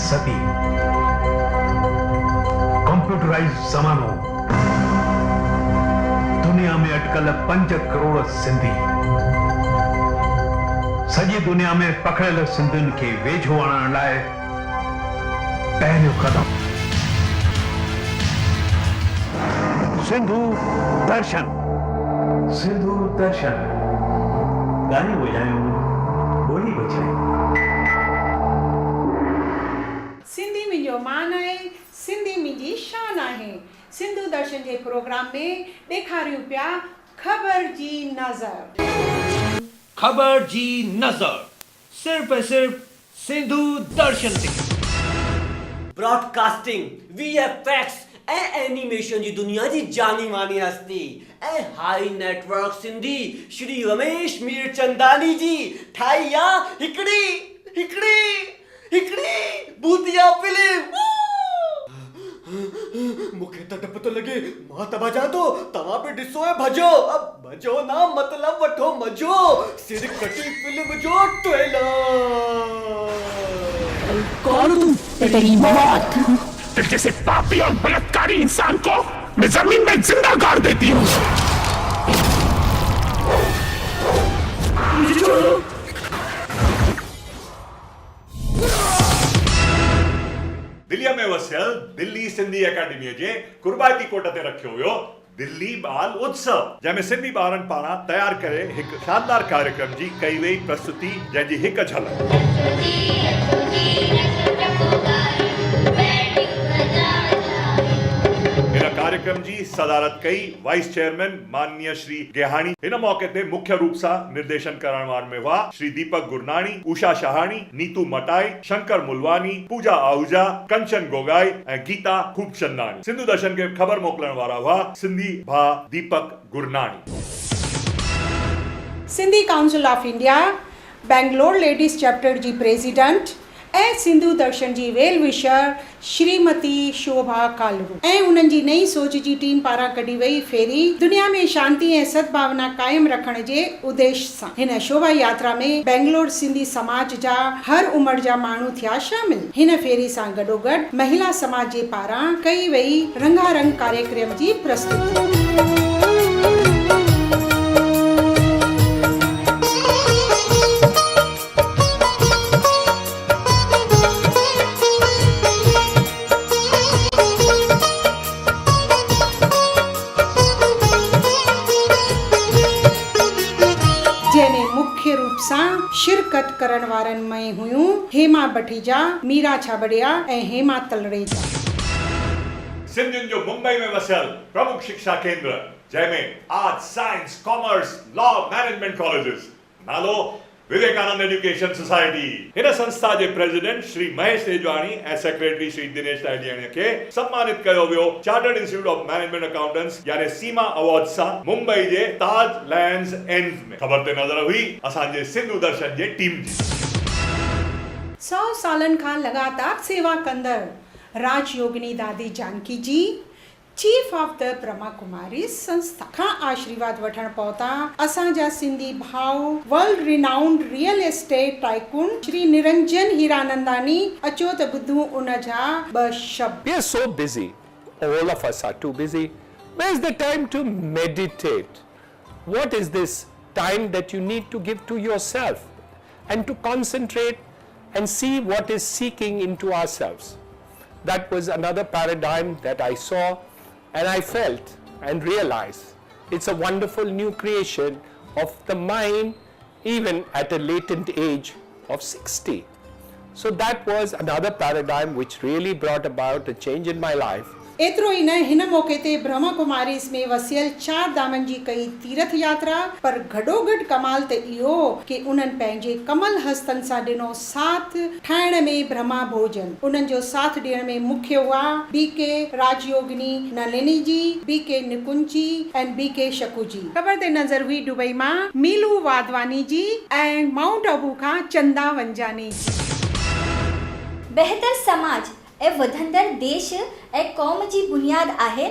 सदी कंप्यूटराइज ज़मानो दुनिया में अटकल 5 करोड़ सिंधी सॼी दुनिया में पकड़ियल सिंधियुनि खे वेझो आणण लाइ पहिरियों कदम सिंधु दर्शन गाने बजायो बोली बजायो सिंधी मुंहिंजो मान आहे सिंधी मुंहिंजी शान आहे सिंधु दर्शन जे प्रोग्राम में ॾेखारियूं पिया ख़बर जी नज़र सिर्फ सिंधु दर्शन ते ब्रॉडकास्टिंग वीएफएक्स ऐं एनिमेशन जी दुनिया जी जानी मानी हस्ती ऐं हाई नेटवर्क सिंधी श्री रमेश मीरचंदानी जी ठाही आहे हिकड़ी भूतिया फिल्म मूंखे त डप तो लगे मां त भॼां थो तव्हां बि ॾिसो ऐं भॼो अब भॼो ना मतलब वठो मजो सिर कटी फिल्म जो ट्रेलर कौन तुम तेरी मौत जैसे पापी और बलात्कारी इंसान को मैं जमीन में जिंदा गाड़ देती हूँ। दिल्ली में वसियल दिल्ली सिंधी अकेडमी जे कुर्बाती कोट ते रखियो वियो दिल्ली बाल उत्सव जंहिंमें सिंधी ॿारनि पारां तयार करे हिकु शानदार कार्यक्रम जी कई वई प्रस्तुति जंहिंजी हिकु झलक कार्यक्रम जी सदारत कई वाइस चेयरमैन माननीय श्री गेहाणी इन मौके ते मुख्य रूप सां निर्देशन करण वारनि में हुआ श्री दीपक गुरनाणी उषा शाहाणी नीतू मटाई शंकर मुलवानी पूजा आहूजा कंचन गोगाई ऐं गीता खूबचंदानी सिंधु दर्शन के ख़बर मोकिलण वारा हुआ सिंधी भा Deepak Gurnani Sindhi council of India Bangalore ladies chapter जी प्रेसिडेंट ऐं सिंधु दर्शन जी वेल विशर श्रीमती शोभा कालरू ऐं उन्हनि जी नई सोच जी टीम पारां कढी वई फेरी दुनिया में शांति ऐं सद्भावना कायम रखण जे उद्देश्य सां हिन शोभा यात्रा में बेंगलोर सिंधी समाज जा हर उमिरि जा माण्हू थिया शामिल हिन फेरी सां गॾोगॾु महिला समाज जे पारां कई वई रंगारंग कार्यक्रम जी प्रस्तुति शिरकत करण वारनि में हुयूं हेमा भटीजा मीरा छाबड़िया ऐं हेमा तलरेजा सिंधियुनि जो मुंबई में वसियल प्रमुख शिक्षा केंद्र जंहिंमें art science commerce law management colleges नालो विवेकानंद एजुकेशन सोसाइटी हिन संस्था जे प्रेसिडेंट श्री महेश तेजवाणी ऐं सेक्रेटरी श्री दिनेश तालियाणी खे सम्मानित कयो वियो chartered institute of management accountants यानी सीमा अवार्ड सां मुंबई जे ताज लैंड्स एंड में ख़बर ते नज़र हुई असांजे सिंधु दर्शन जे टीम जी 100 सालनि खां लगातार सेवा कंदड़ राजयोगिनी दादी जानकी जी chief of the Brahma Kumari संस्था खां आशीर्वाद वठण पहुता असांजा सिंधी भाव world renowned real estate tycoon Shri Niranjan Hiranandani अचो त ॿुधूं उन जा ॿ शब्द We are so busy. All of us are too busy. Where is the time to meditate? What is this time that you need to give to yourself and to concentrate and see what is seeking into ourselves? That was another paradigm that I saw. And I felt and realized it's a wonderful new creation of the mind even at a latent age of 60. So that was another paradigm which really brought about a change in my life. एतिरो ई न हिन मौके ते ब्रह्मा कुमारीस में वसियल 4 धामनि जी कई तीर्थ यात्रा पर गॾोगॾु कमाल त इहो कि उन्हनि पंहिंजे कमल हस्तनि सां ॾिनो साथ ठाहिण में ब्रह्मा भोजन उन्हनि जो साथ ॾियण में मुख्य हुआ बीके राजयोगिनी नलिनी जी बीके निकुंज जी ऐं बीके शकू जी ख़बर ते नज़र हुई दुबई मां मीलू वाधवानी जी ऐं माउंट आबू खां चंदा वंजानी जी बेहतर समाज ए वधंदड़ देश ए क़ौम जी बुनियाद आहे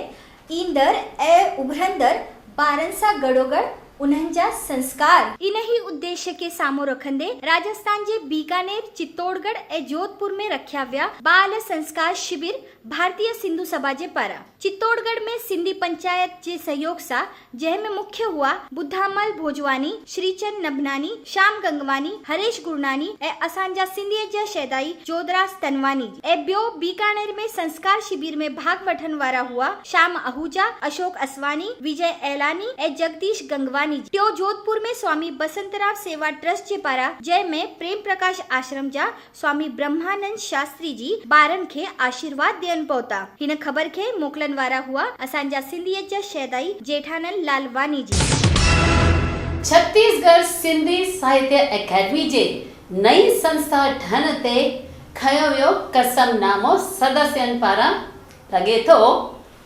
ईंदड़ ऐं उभरंदड़ ॿारनि सां गॾोगॾु उन्हनि जा संस्कार। इन ही उद्देश्य के साम्हूं रखंदे राजस्थान जे बीकानेर, चित्तौड़गढ़ ऐं जोधपुर में रखिया विया बाल संस्कार शिविर भारतीय सिंधु सभा जे पारां। चित्तौड़गढ़ में सिंधी पंचायत जे सहयोग सां, जंहिंमें मुख्य हुआ बुधामल भोजवानी, श्रीचंद नभनानी, श्याम गंगवानी, हरेश गुरनानी ऐं असांजा सिंधीअ जा शैदाई जोधराज तनवानी ऐं ॿियो बीकानेर में संस्कार शिविर में भाग वठण वारा हुआ श्याम आहूजा, अशोक असवानी, विजय एलानी ऐं जगदीश गंगवानी। टियों जोधपुर में स्वामी बसंतराव सेवा ट्रस्ट जे पारां, जंहिंमें प्रेम प्रकाश आश्रम जा स्वामी ब्रह्मानंद शास्त्री जी ॿारनि खे आशीर्वाद ॾियण पहुता। हिन ख़बर खे मोकिलण वारा हुआ असांजा सिंधीअ जा शैदाई जेठानंद लालवानी जी। छत्तीसगढ़ सिंधी साहित्य अकेडमी जे नई संस्था ठहण ते खयो वियो कसमनामो सदस्यनि पारां लॻे थो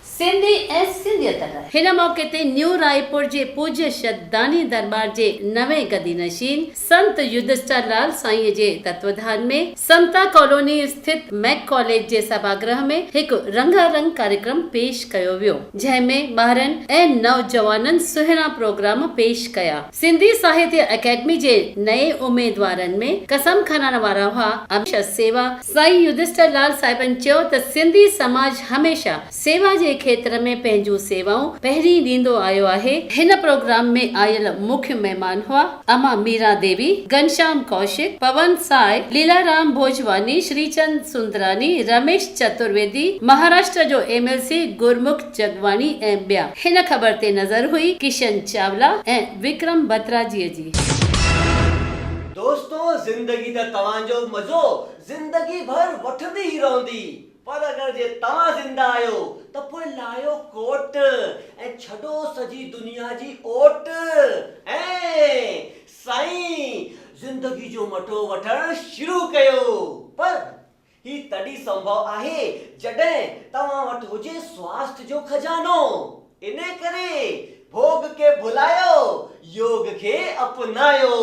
सिंधी ऐं सिंधियत लाइ। हिन मौके ते न्यू रायपुर जे पूज्य शतदानी दरबार जे नवे गदी नशीन संत युधिष्ठिर लाल साईं जे तत्वधान में समता कॉलोनी स्थित मैक कॉलेज जे सभागृह में हिकु रंगारंग कार्यक्रम पेश कयो वियो, जंहिंमें ॿारनि ऐं नौजवाननि सुहिणा प्रोग्राम पेश कया। सिंधी साहित्य अकेडमी जे नए उम्मीदवारनि में कसम खणण वारा हुआ हमेशा सेवा। साईं युधिष्ठिर लाल साहिबनि चयो त सिंधी समाज हमेशा सेवा जे क्षेत्र में पंहिंजूं सेवाऊं पहिरीं ॾींदो आयो आहे। हिन प्रोग्राम में आयल मुख्य मेहमान हुआ अमा मीरा देवी, घनश्याम कौशिक, पवन साय, लीलाराम भोजवानी, श्रीचंद सुंदरानी, रमेश चतुर्वेदी, महाराष्ट्र जो एमएलसी गुरमुख जगवानी ऐं ॿिया। हिन ख़बर ते नज़र हुई किशन चावला ऐं विक्रम बत्रा जी। दोस्तों, जिंदगी त तव्हांजो मज़ो जिंदगी भर वठंदी ही रहंदी, पर अगर जे तव्हां जिंदा आहियो त पोइ लायो कोट ऐं छॾो सॼी दुनिया जी ओट। ऐं साईं जिंदगी जो मटो वठण शुरू कयो, पर ही तॾहिं संभव आहे जॾहिं तव्हां वटि हुजे स्वास्थ्य जो खजानो। इन करे भोग के भुलायो, योग के अपनायो।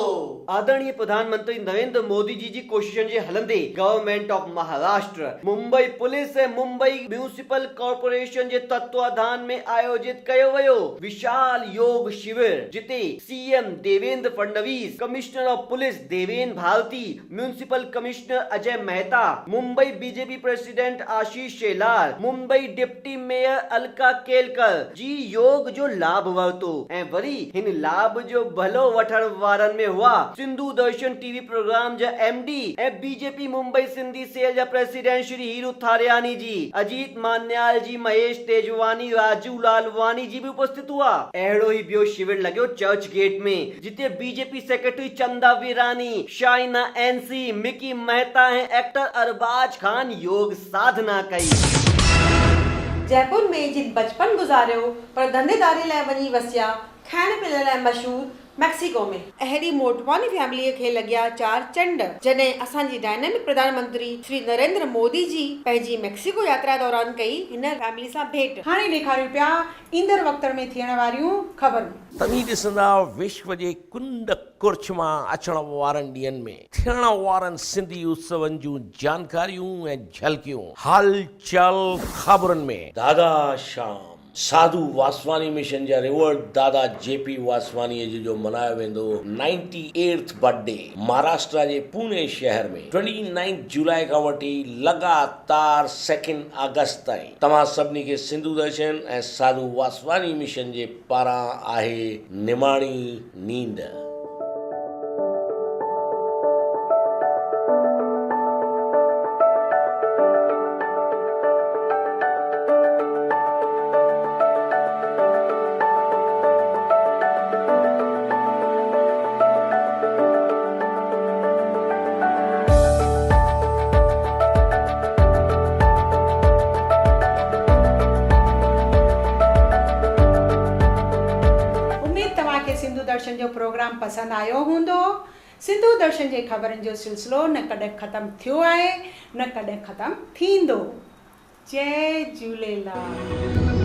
आदरणीय प्रधानमंत्री नरेंद्र मोदी जी कोशिशनि जे हलंदे government of Maharashtra, Mumbai police ऐं मुंबई म्यूनिसिपल कॉर्पोरेशन जे तत्वाधान में आयोजित कयो वियो विशाल योग शिविर, जिते CM Devendra Fadnavis, commissioner of police Deven Bharti, municipal commissioner Ajay Mehta, Mumbai BJP president Ashish Shelar, Mumbai deputy mayor Alka Kelkar ji योग जो लाभ वरतो ऐं वरी हिन लाभ जो भलो वठण वारनि में हुआ सिंधु दर्शन टीवी प्रोग्राम जा एमडी ऐं बीजेपी मुंबई सिंधी सेल जा प्रेसिडेंट श्री हीरू थारियानी जी, अजीत मान्याल जी, महेश तेजवानी, राजू लालवानी जी भी उपस्थित हुआ। अहिड़ो ही ॿियो शिविर लॻियो चर्च गेट में, जिते बीजेपी सेक्रेटरी चंदा वीरानी, शाइना एनसी, मिकी मेहता ऐं एक्टर अरबाज खान योग साधना कई। जयपुर में जिन बचपन गुजारियो पर धंधेदारी लाइ वञी वसिया, खाइण पीअण लाइ मशहूर मैक्सिको में, अहिड़ी मोटवानी फैमिलीअ खे लॻिया 4 चंड जॾहिं असांजी डायनामिक प्रधानमंत्री श्री नरेंद्र मोदी जी पंहिंजी मैक्सिको यात्रा दौरान कई हिन फैमिली सां भेट। हाणे ॾेखारियूं पिया ईंदड़ वक़्त में थियण वारियूं ख़बरूं। तव्हीं ॾिसंदा विश्व जे कुंड कुर्छ मां अचण वारनि ॾींहंनि में थियण वारनि सिंधी उत्सवनि जूं जानकारियूं ऐं झलकियूं हलचल ख़बरुनि में। दादा श्याम साधु वासवानी मिशन जा रिवर्ड दादा जेपी वासवानी जो मनायो वेंदो 98th बर्थडे महाराष्ट्र जे पुणे शहर में 29 जुलाई खां वठी लगातार 2 अगस्त ताईं तव्हां सभिनी खे सिंधु दर्शन ऐं साधु वासवानी मिशन जे पारां आहे निमाणी नींद। दर्शन जो प्रोग्राम पसंद आयो हूंदो। सिंधु दर्शन जे ख़बरनि जो सिलसिलो न कॾहिं ख़त्म थियो आहे न कॾहिं ख़त्म थींदो। जय झूलेलाल।